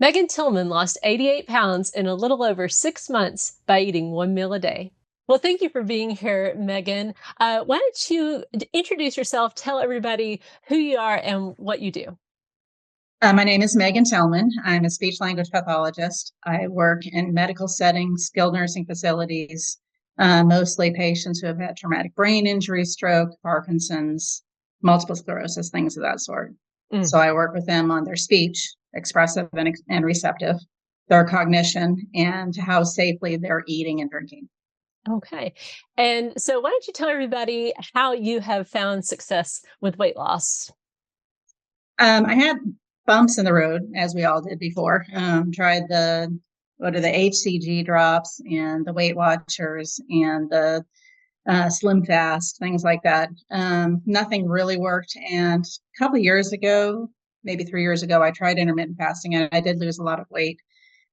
Megan Tillman lost 88 pounds in a little over 6 months by eating one meal a day. Well, thank you for being here, Megan. Why don't you introduce yourself, tell everybody who you are and what you do? My name is Megan Tillman. I'm a speech language pathologist. I work in medical settings, skilled nursing facilities, mostly patients who have had traumatic brain injury, stroke, Parkinson's, multiple sclerosis, things of that sort. Mm, So I work with them on their speech, expressive and receptive, their cognition, and how safely they're eating and drinking. okay. And so, why don't you tell everybody how you have found success with weight loss? I had bumps in the road, as we all did before. Tried the HCG drops and the Weight Watchers and the Slim Fast, things like that. Nothing really worked. And a couple of years ago, maybe 3 years ago, I tried intermittent fasting and I did lose a lot of weight.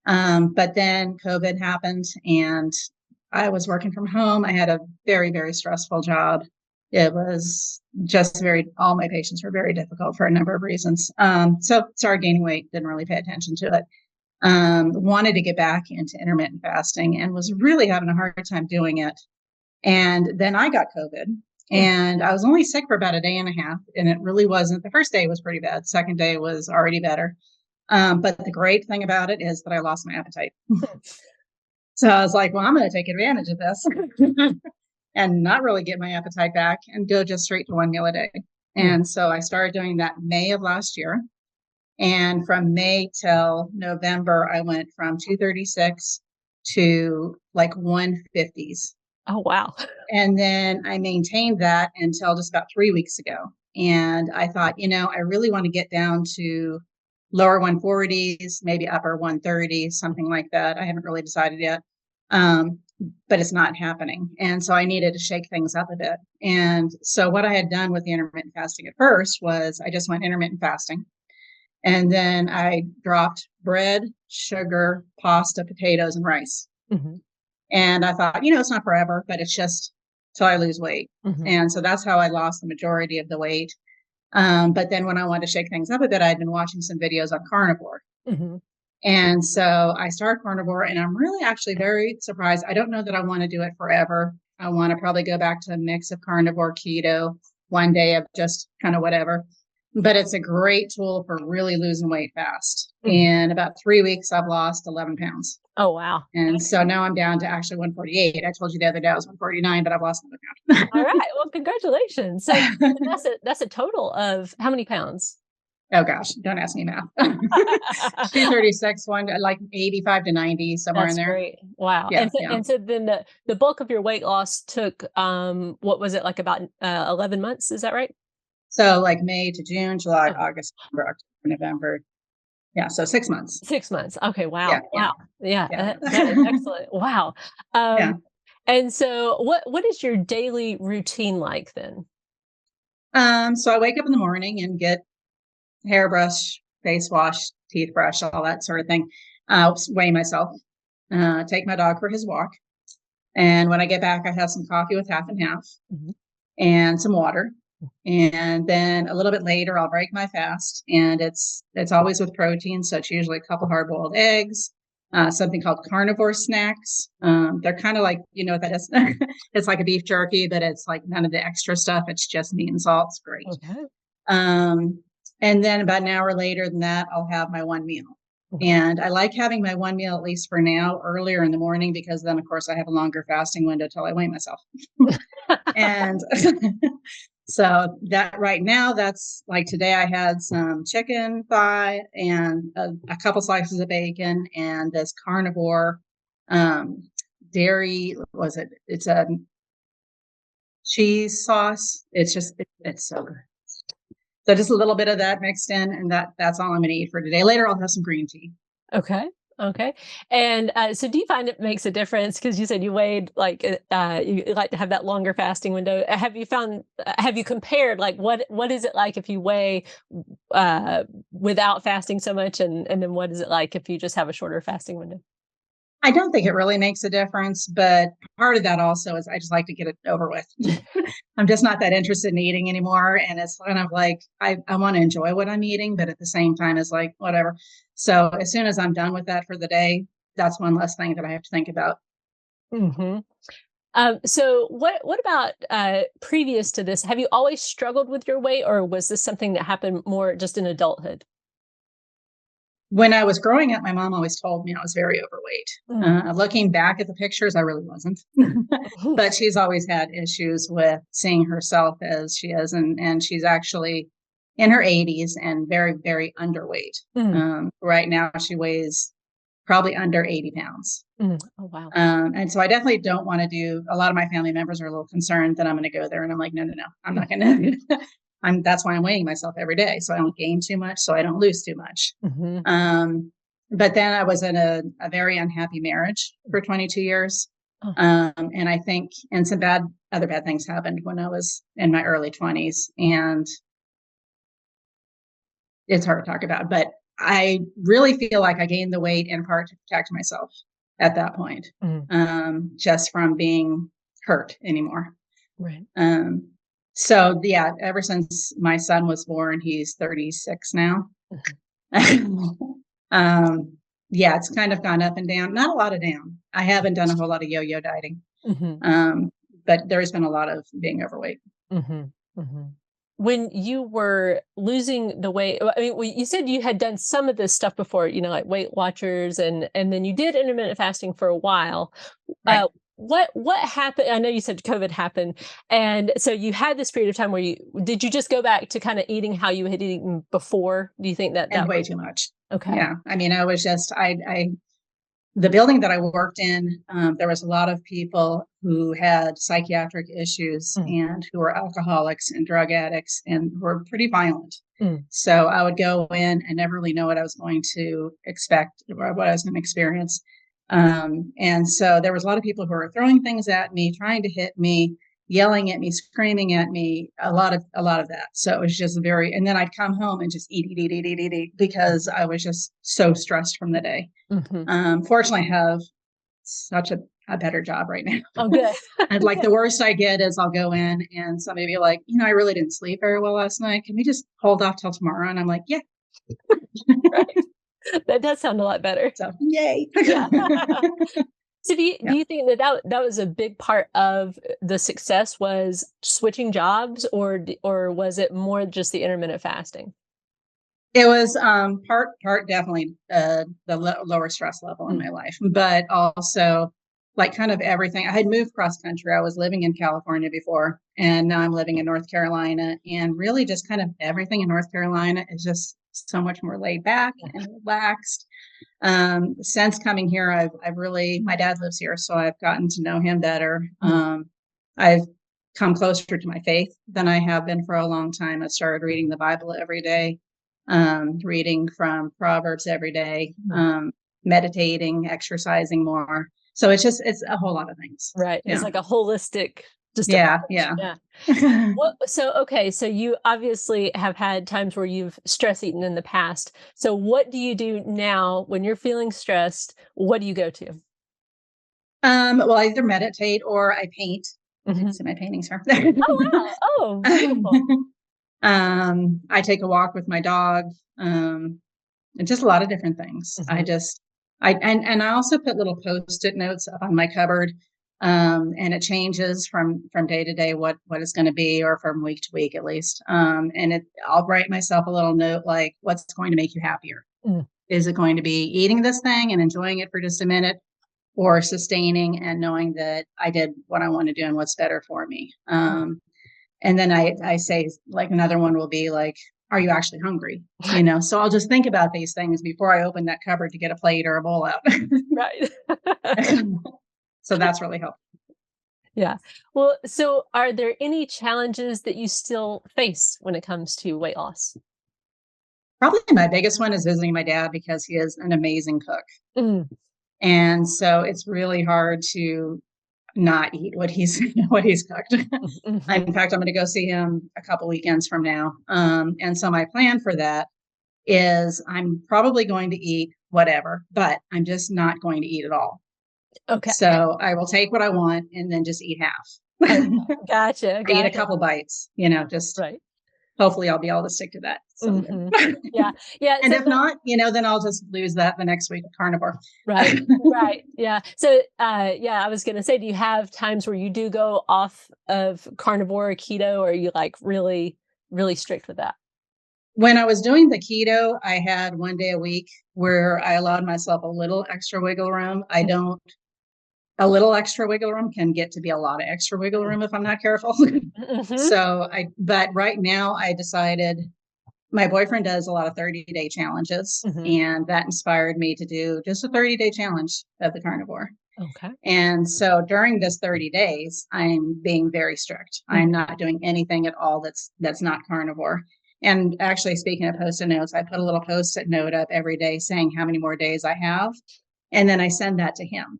But then COVID happened and I was working from home. I had a very, very stressful job. It was just all my patients were very difficult for a number of reasons. So started gaining weight, didn't really pay attention to it. Wanted to get back into intermittent fasting and was really having a hard time doing it. And then I got COVID Mm. and I was only sick for about a day and a half. And it really wasn't, the first day was pretty bad. Second day was already better. But the great thing about it is that I lost my appetite. So I was like, well, I'm going to take advantage of this and not really get my appetite back and go just straight to one meal a day. Mm. And so I started doing that May of last year. And from May till November, I went from 236 to like 150s. Oh, wow. And then I maintained that until just about 3 weeks ago. And I thought, I really want to get down to lower 140s, maybe upper 130s, something like that. I haven't really decided yet. Um, but it's not happening. And so I needed to shake things up a bit. And so what I had done with the intermittent fasting at first was I just went intermittent fasting. And then I dropped bread, sugar, pasta, potatoes, and rice. Hmm. And I thought, it's not forever, but it's just till I lose weight. Hmm. And so that's how I lost the majority of the weight. But then when I wanted to shake things up a bit, I'd been watching some videos on carnivore. Hmm. And so I started carnivore, and I'm really actually very surprised. I don't know that I want to do it forever. I want to probably go back to a mix of carnivore, keto, one day of just kind of whatever. But it's a great tool for really losing weight fast. Hmm. In about 3 weeks, I've lost 11 pounds. Oh, wow. And so now I'm down to actually 148. I told you the other day I was 149, but I've lost another All pound. right. Well, congratulations. So that's a total of how many pounds? Oh gosh, don't ask me math. 236, one like 85 to 90, somewhere in That's there. great. Wow. Yeah, yeah. And so then the bulk of your weight loss took what was it, like about 11 months, is that right? So like May to June, July, Okay. August, September, October, November. Yeah, so 6 months. 6 months. Okay, Yeah, wow. yeah, Wow. Yeah, yeah. that is excellent. Wow. Yeah. Um and so what is your daily routine like then? So I wake up in the morning and get hairbrush, face wash, teeth brush, all that sort of thing. Weigh myself, take my dog for his walk. And when I get back, I have some coffee with half and half Mhm. and some water. And then a little bit later, I'll break my fast, and it's always with protein. So it's usually a couple hard boiled eggs, something called carnivore snacks. They're kind of like, what that is? It's like a beef jerky, but it's like none of the extra stuff. It's just meat and salt. It's great. Okay. Um, and then about an hour later than that, I'll have my one meal. Okay. And I like having my one meal, at least for now, earlier in the morning, because then, of course, I have a longer fasting window till I weigh myself. And so that right now, that's like today I had some chicken thigh and a couple slices of bacon and this carnivore um, dairy, what was it? It's a cheese sauce. It's so good. So just a little bit of that mixed in, and that's all I'm going to eat for today. Later, I'll have some green tea. Okay. Okay. And so do you find it makes a difference? Because you said you weighed like you like to have that longer fasting window. Have you compared like what is it like if you weigh without fasting so much, and then what is it like if you just have a shorter fasting window? I don't think it really makes a difference, but part of that also is I just like to get it over with. I'm just not that interested in eating anymore. And it's kind of like I want to enjoy what I'm eating, but at the same time, it's like whatever. So as soon as I'm done with that for the day, that's one less thing that I have to think about. Hmm. So what about previous to this? Have you always struggled with your weight, or was this something that happened more just in adulthood? When I was growing up, my mom always told me I was very overweight. Mm. Looking back at the pictures, I really wasn't. But she's always had issues with seeing herself as she is, and she's actually in her 80s and very, very underweight. Mm, Right now, she weighs probably under 80 pounds. mm. Oh, wow. And so I definitely don't want to do. A lot of my family members are a little concerned that I'm going to go there, and I'm like, no, no, no, I'm not going to. That's why I'm weighing myself every day, so I don't gain too much, so I don't lose too much. Hmm. Um, but then I was in a very unhappy marriage for 22 years. Oh, And I think, and some other bad things happened when I was in my early 20s. And it's hard to talk about, but I really feel like I gained the weight in part to protect myself at that point, mm, just from being hurt anymore. right. Um, so yeah, ever since my son was born, he's 36 now. Mhm. um, yeah, it's kind of gone up and down. Not a lot of down. I haven't done a whole lot of yo-yo dieting, Mhm, but there's been a lot of being overweight. mhm, mhm. When you were losing the weight, I mean, you said you had done some of this stuff before, like Weight Watchers, and then you did intermittent fasting for a while. Right. What happened? I know you said COVID happened, and so you had this period of time where you just go back to kind of eating how you had eaten before? Do you think that And that way was too much. okay? Yeah. I mean, I was just, the building that I worked in, there was a lot of people who had psychiatric issues Mm, and who were alcoholics and drug addicts and were pretty violent. mm, So I would go in and never really know what I was going to expect or what I was going to experience. And so there was a lot of people who were throwing things at me, trying to hit me, yelling at me, screaming at me, a lot of that. So it was just very, and then I'd come home and just eat because I was just so stressed from the day. mhm. Fortunately, I have such a better job right now. Oh, good. And like the worst I get is I'll go in and somebody be like, I really didn't sleep very well last night. Can we just hold off till tomorrow? And I'm like, yeah. Right. That does sound a lot better. So yay. Yeah. So do Yeah. you think that was a big part of the success, was switching jobs, or was it more just the intermittent fasting? It was part definitely the lower stress level in Mm, my life, but also like kind of everything. I had moved cross country. I was living in California before, and now I'm living in North Carolina. And really, just kind of everything in North Carolina is just so much more laid back and relaxed. Since coming here, I've really, my dad lives here, so I've gotten to know him better. mm, I've come closer to my faith than I have been for a long time. I started reading the Bible every day, reading from Proverbs every day, mm. meditating, exercising more. So it's a whole lot of things. Right. It's Yeah. like a holistic just Yeah. approach. Yeah. Yeah. Okay, so you obviously have had times where you've stress eaten in the past. So what do you do now when you're feeling stressed? What do you go to? Well, I either meditate or I paint. You should Mhm. see my paintings here. Oh, wow. Oh, beautiful. I take a walk with my dog, and just a lot of different things. I Mhm. just, and I also put little post-it notes up on my cupboard, and it changes from day to day what it's going to be, or from week to week at least. I'll write myself a little note like, what's going to make you happier? Mm, Is it going to be eating this thing and enjoying it for just a minute, or sustaining and knowing that I did what I want to do and what's better for me? mm. And then I say, like, another one will be like, are you actually hungry? So I'll just think about these things before I open that cupboard to get a plate or a bowl out. Right. So that's really helpful. Yeah. Well, so are there any challenges that you still face when it comes to weight loss? Probably my biggest one is visiting my dad because he is an amazing cook. Mm, And so it's really hard to not eat what he's what he's cooked. In mhm. fact, I'm going to go see him a couple weekends from now. And so my plan for that is I'm probably going to eat whatever, but I'm just not going to eat it all. Okay. So I will take what I want and then just eat Okay. half. Gotcha. Eat a Gotcha. couple bites, just Right. hopefully I'll be able to stick to that. So Hmm. Yeah. Yeah. and if not, then I'll just lose that the next week of carnivore. Right. Right. Yeah. So, yeah, I was going to say, do you have times where you do go off of carnivore or keto, or are you like really, really strict with that? When I was doing the keto, I had 1 day a week where I allowed myself a little extra wiggle room. I don't, a little extra wiggle room can get to be a lot of extra wiggle room if I'm not careful. Mm-hmm. But right now I decided my boyfriend does a lot of 30-day challenges, Hmm. and that inspired me to do just a 30-day challenge of the carnivore. Okay. And so during this 30 days, I'm being very strict. I'm Mhm. not doing anything at all that's not carnivore. And actually, speaking of post-it notes, I put a little post-it note up every day saying how many more days I have, and then I send that to him.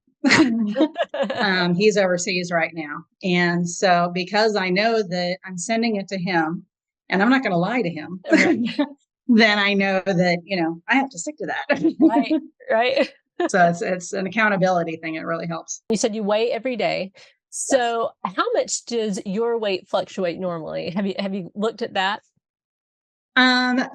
He's overseas right now, and so because I know that I'm sending it to him, and I'm not going to lie to him, Right. then I know that I have to stick to Right. that. Right. So it's an accountability thing. It really helps. You said you weigh every day. Yes. So, how much does your weight fluctuate normally? Have you looked at that?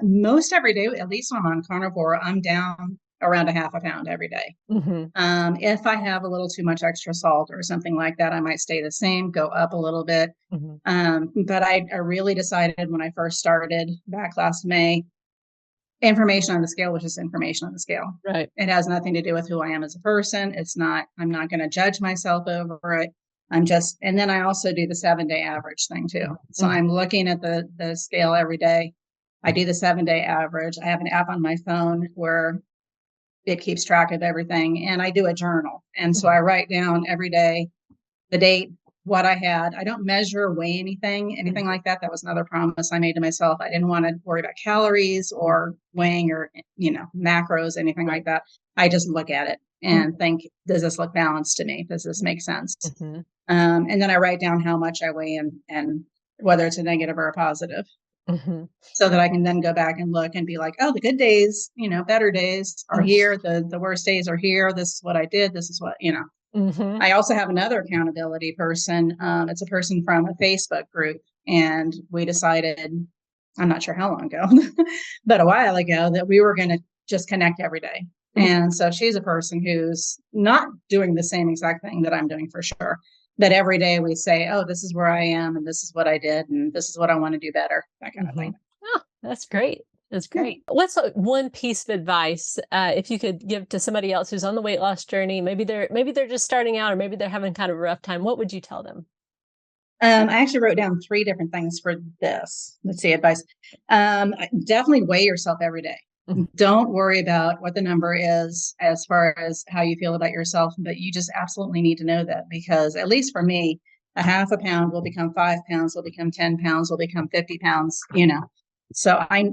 Most every day, at least when I'm on carnivore, I'm down around a half a pound every day. Mhm. If I have a little too much extra salt or something like that, I might stay the same, go up a little bit. Mhm. But I really decided when I first started back last May, information on the scale was just information on the scale. Right. It has nothing to do with who I am as a person. I'm not going to judge myself over it. And then I also do the 7 day average thing too. So Mhm. I'm looking at the scale every day. I do the 7 day average. I have an app on my phone where it keeps track of everything, and I do a journal. And so I Mhm. write down every day the date, what I had. I don't measure, weigh anything Mhm. like that. That was another promise I made to myself. I didn't want to worry about calories Mhm. or weighing or, macros, anything Right. like that. I just look at it Mhm. and think, does this look balanced to me? Does this make sense? Mhm. And then I write down how much I weigh and whether it's a negative or a positive, Mhm. so that I can then go back and look and be like, oh, the good days, better days are here. The worst days are here. This is what I did. This is what. Mhm. I also have another accountability person. It's a person from a Facebook group. And we decided, I'm not sure how long ago, but a while ago, that we were going to just connect every day. Mhm. And so she's a person who's not doing the same exact thing that I'm doing for sure. But every day we say, oh, this is where I am, and this is what I did, and this is what I want to do better, that kind of thing. Mhm. Oh, that's great. That's Yeah. great. What's one piece of advice, if you could give to somebody else who's on the weight loss journey? Maybe they're just starting out, or maybe they're having kind of a rough time. What would you tell them? I actually wrote down 3 different things for this. Let's see, advice. Definitely weigh yourself every day. Mhm. Don't worry about what the number is as far as how you feel about yourself, but you just absolutely need to know that, because at least for me, a half a pound will become 5 pounds, will become 10 pounds, will become 50 pounds. So I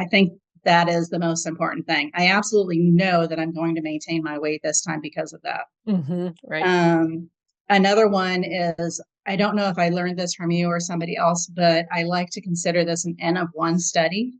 think that is the most important thing. I absolutely know that I'm going to maintain my weight this time because of that. Mhm. Right. Um, Another one is, I don't know if I learned this from you or somebody else, but I like to consider this an N of one study.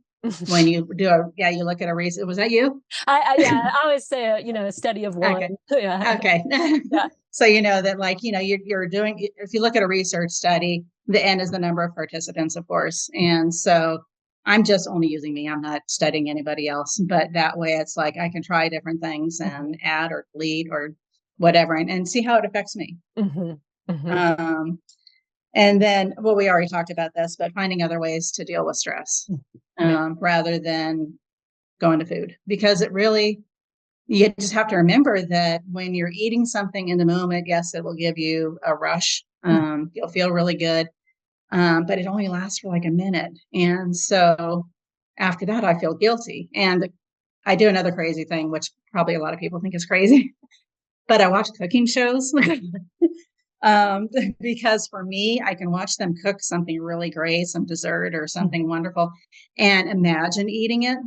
When you you look at a race. Was that you? Yeah, I always say, a study of one. Okay. Yeah. Okay. Yeah. So you know that, like, you're doing, if you look at a research study, the N is the number of participants, of course. And so I'm just only using me. I'm not studying anybody else. But that way it's like I can try different things Mhm. and add or delete or whatever, and see how it affects me. Mhm. Mhm. Um, and then, well, we already talked about this, but finding other ways to deal with stress, Mm. Right. rather than going to food, because you just have to remember that when you're eating something in the moment, yes, it will give you a rush. Mm. You'll feel really good, but it only lasts for like a minute. And so after that, I feel guilty. And I do another crazy thing, which probably a lot of people think is crazy, but I watch cooking shows. um, because for me, I can watch them cook something really great, some dessert or Mhm. something wonderful, and imagine eating it.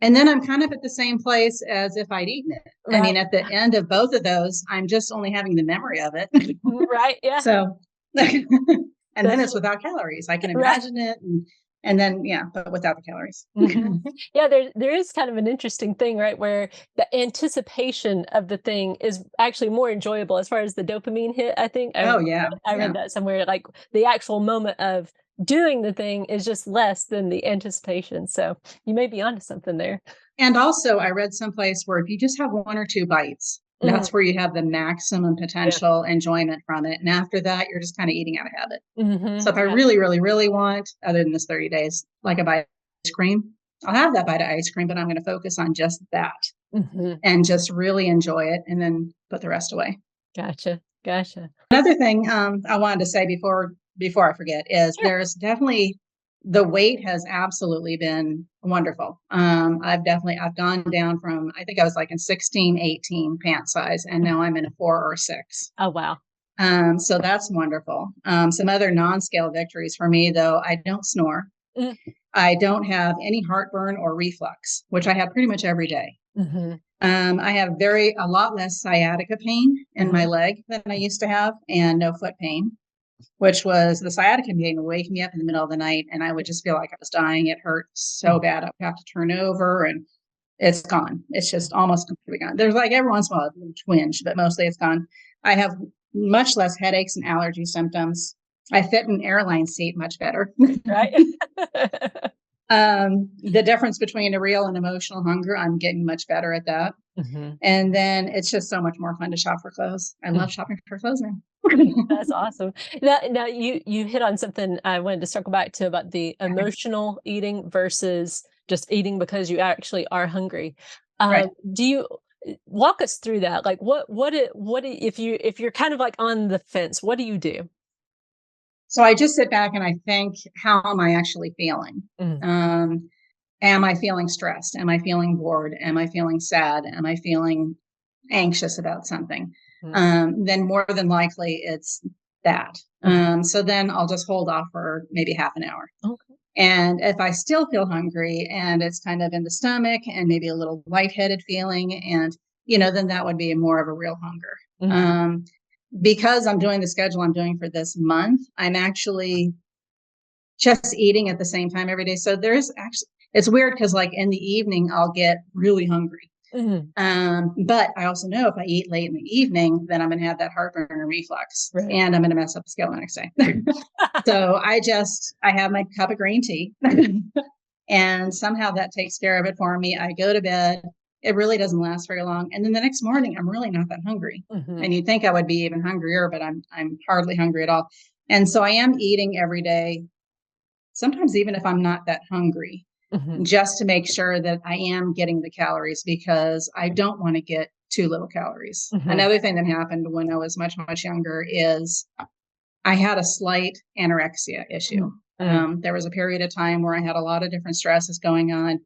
And then I'm kind of at the same place as if I'd eaten it. I Right. mean, at the end of both of those, I'm just only having the memory of it. Right. Yeah. So, and then That's it's without calories. I can right. imagine it, and then, yeah, but without the calories. Mhm. Yeah, there is kind of an interesting thing, right, where the anticipation of the thing is actually more enjoyable as far as the dopamine hit, I think. Oh, yeah. I Yeah. read that somewhere, like, the actual moment of doing the thing is just less than the anticipation. So you may be onto something there. And also, I read someplace where if you just have 1 or 2 bites, Mhm. that's where you have the maximum Yeah. potential enjoyment from it, and after that, you're just kinda eating out of habit. So if I Yeah. really, really, really want, other than this 30 days, like a bite of ice cream, I'll have that bite of ice cream, but I'm gonna focus on just that Mhm. and just really enjoy it and then put the rest away. Gotcha. Gotcha. Another thing, I wanted to say before I forget is Sure. there's definitely the weight has absolutely been wonderful. I've gone down from, I think I was like in 16, 18 pant size, and now I'm in a 4 or 6. Oh, wow. So that's wonderful. Some other non-scale victories for me, though, I don't snore. Mm. I don't have any heartburn or reflux, which I have pretty much every day. Mhm. I have a lot less sciatica pain in my Mhm. leg than I used to have, and no foot pain, which was the sciatica pain would wake me up in the middle of the night, and I would just feel like I was dying. It hurt so Mhm. bad. I would have to turn over, and it's gone. It's just almost completely gone. There's like every once in a while a little twinge, but mostly it's gone. I have much less headaches and allergy symptoms. I fit in an airline seat much better. Right? The difference between a real and emotional hunger, I'm getting much better at that. Mhm. And then it's just so much more fun to shop for clothes. I Mm. love shopping for clothes now. That's awesome. Now you hit on something I wanted to circle back to about the emotional eating versus just eating because you actually are hungry. Right. Do you walk us through that? Like if you're kind of like on the fence, what do you do? So I just sit back and I think, how am I actually feeling? Mm. Um, am I feeling stressed? Am I feeling bored? Am I feeling sad? Am I feeling anxious about something? Mm. Then more than likely it's that. Mhm. So then I'll just hold off for maybe half an hour. Okay. And if I still feel hungry and it's kind of in the stomach and maybe a little lightheaded feeling, and then that would be more of a real hunger. Mhm. Um, because I'm doing the schedule I'm doing for this month, I'm actually just eating at the same time every day. So there's actually, it's weird because like in the evening I'll get really hungry. Mhm. But I also know if I eat late in the evening, then I'm going to have that heartburn and reflux, Right. and I'm going to mess up the scale the next day. So I have my cup of green tea, and somehow that takes care of it for me. I go to bed. It really doesn't last very long, and then the next morning I'm really not that hungry. Mhm. And you'd think I would be even hungrier, but I'm hardly hungry at all. And so I am eating every day, sometimes even if I'm not that hungry, Mhm. just to make sure that I am getting the calories, because I don't want to get too little calories. Mhm. Another thing that happened when I was much, much younger is I had a slight anorexia issue. Mm. Mm. There was a period of time where I had a lot of different stresses going on,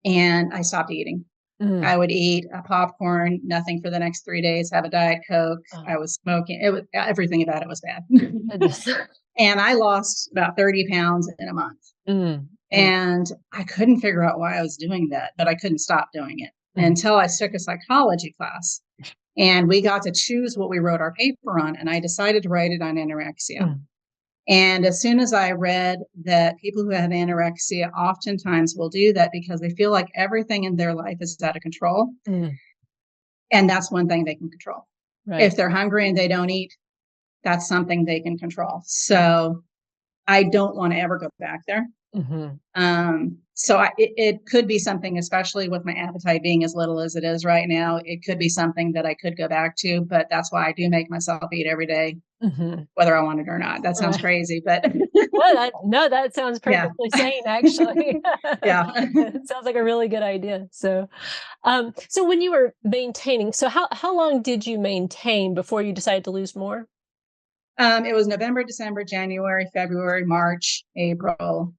and I stopped eating. Mm. I would eat a popcorn, nothing for the next 3 days, have a Diet Coke. Oh, I was smoking. It was everything about it was bad. goodness. And I lost about 30 pounds in a month. Mm. Mm. And I couldn't figure out why I was doing that, but I couldn't stop doing it Mhm. until I took a psychology class, and we got to choose what we wrote our paper on. And I decided to write it on anorexia. Mm. And as soon as I read that people who have anorexia oftentimes will do that because they feel like everything in their life is out of control. Mm. And that's one thing they can control. Right. If they're hungry and they don't eat, that's something they can control. Mm. So I don't want to ever go back there. Mhm. It could be something, especially with my appetite being as little as it is right now, it could be something that I could go back to, but that's why I do make myself eat every day, Mhm. whether I want it or not. That sounds Right. crazy, but No, that sounds yeah, perfectly sane, actually. yeah. It sounds like a really good idea. So when you were maintaining, so how long did you maintain before you decided to lose more? It was November, December, January, February, March, April,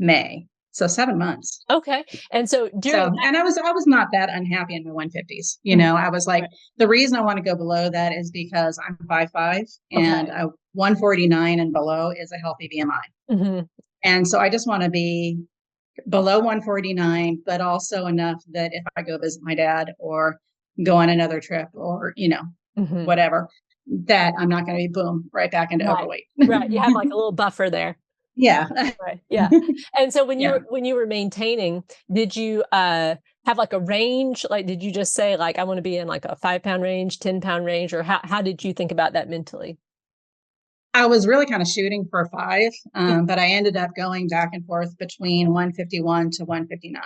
May. So 7 months. Okay, and so during So, that. and I was not that unhappy in my 150s. Mhm. I was like, Right. the reason I want to go below that is because I'm 5'5", and Okay. 149 and below is a healthy BMI. Mhm. And so I just want to be below 149, but also enough that if I go visit my dad or go on another trip or, Mhm. whatever, that I'm not going to be boom right back into Right. overweight. Right, you have, like, a little buffer there. Yeah. Right, yeah. And so Yeah. when you were maintaining, did you, have, like, a range? Like, did you just say, like, "I wanna be in, like, a 5-pound range, 10-pound range," or how did you think about that mentally? I was really kind of shooting for 5, but I ended up going back and forth between 151 to 159.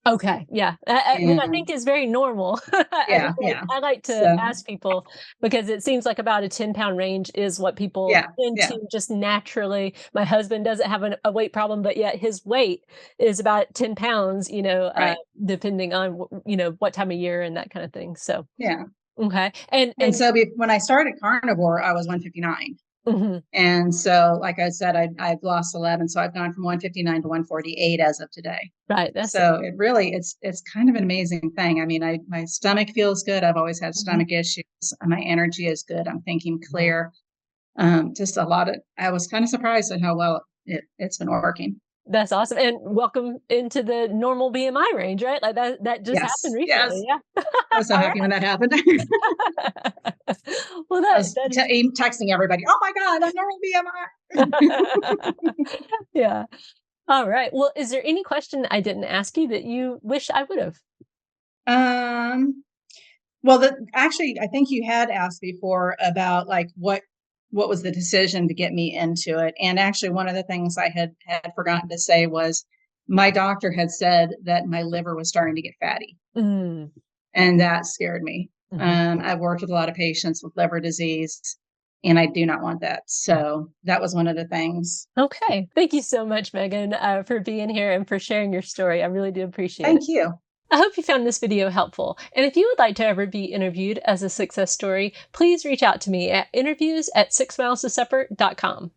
Okay, yeah, which I think And is very normal. yeah, yeah. I like to So ask people because it seems like about a 10-pound range is what people yeah, tend yeah, to just naturally. My husband doesn't have a weight problem, but yet his weight is about 10 pounds, right. depending on what time of year and that kind of thing. So, Yeah. okay. And And so when I started carnivore, I was 159. mhm, And so, like I said, I've lost 11. So I've gone from 159 to 148 as of today. right, that's So it really, it's kind of an amazing thing. I mean, my stomach feels good. I've always had mhm, stomach issues. My energy is good. I'm thinking mhm. clear. Just a lot of, I was kind of surprised at how well it's been working. That's awesome, and welcome into the normal BMI range, right? Like that just happened Yes. Yes. recently, yeah. I was so All happy when that happened. Well, I that was that is texting everybody, oh my God, I'm normal BMI. Yeah. All right. Well, is there any question I didn't ask you that you wish I would have? um, Well, actually, I think you had asked before about like what was the decision to get me into it. And actually, one of the things I had forgotten to say was my doctor had said that my liver was starting to get fatty, Mm, and that scared me. mhm. I've worked with a lot of patients with liver disease, and I do not want that. So that was one of the things. Okay. Thank you so much, Megan, for being here and for sharing your story. I really do appreciate it. Thank you. I hope you found this video helpful. And if you would like to ever be interviewed as a success story, please reach out to me at interviews@sixmilesofsupport.com.